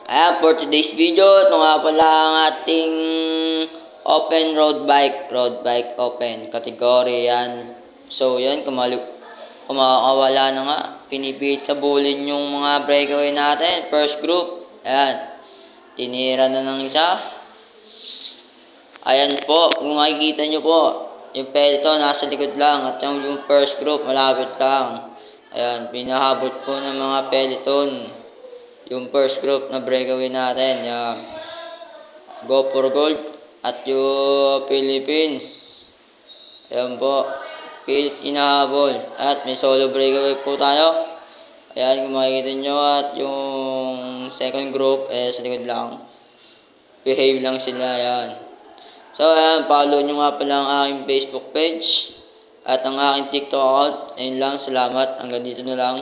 Ayan, for today's video, ito nga pala ang ating open road bike open, category yan. So, yan, kumakawala na nga, pinipita bulin yung mga breakaway natin, first group, ayan, tinira na ng isa. Ayan po, kung makikita nyo po, yung peloton nasa likod lang at yung first group malapit lang. Ayan, pinahabot po ng mga peloton yung first group na breakaway natin, yung Go for Gold at yung Philippines. Ayan po, inahabol at may solo breakaway po tayo. Ayan, kung makikita nyo, at yung second group sa likod lang, behave lang sila. Ayan, so ayan, follow nyo nga pala ang aking Facebook page at ang aking TikTok account. Ayun lang, salamat, hanggang dito na lang.